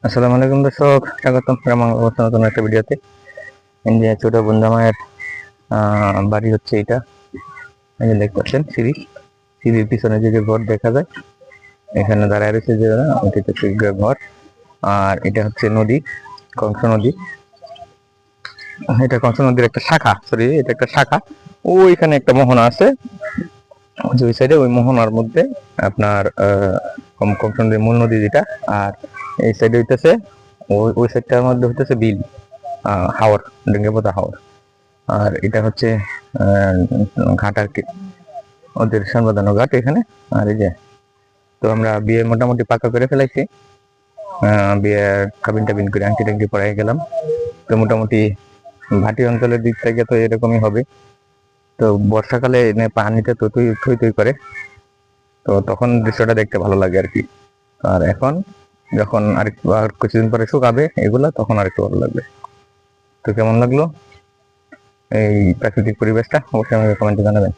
আসসালামু আলাইকুম দর্শক, স্বাগতম নতুন একটা ভিডিওতে। এই যে ছোট বন্ধু মায়ের বাড়ি হচ্ছে এটা। এই যে দেখতে পাচ্ছেন সিঁড়ির পিছনে যে ঘর দেখা যায়, এখানে দাঁড়ায় রয়েছে যে ওইটা হচ্ছে ঘর। আর এটা হচ্ছে নদী, কংস নদী। এটা কংস নদীর একটা শাখা, সরি এটা একটা শাখা। ওইখানে একটা মোহনা আছে, যে ওই সাইডে ওই মোহনার মধ্যে আপনার কংস নদীর মূল নদী যেটা। আর এই সাইডে হইতেছে ওই সাইডটার মধ্যে হইতেছে বিল, হাওর, ডেঙ্গেপোতা হাওর। আর এটা হচ্ছে ঘাট আর কি, ওদের সাংবাদানো ঘাট এখানে। আর এই যে, তো আমরা বিয়ে মোটামুটি পাকা করে ফেলাইছি। বিয়ে কাবিন টাবিন করে আংটি টাংটি পরাই গেলাম। তো মোটামুটি ভাটি অঞ্চলের দিক থেকে তো এরকমই হবে। তো বর্ষাকালে পানিতে তো থই থই করে, তো তখন দৃশ্যটা দেখতে ভালো লাগে আর কি। আর এখন যখন আর কিছুদিন পরে শুকাবে এগুলা, তখন আর একটু ভালো লাগবে। তো কেমন লাগলো এই প্রাকৃতিক পরিবেশটা, অবশ্যই আমাকে কমেন্টে জানাবেন।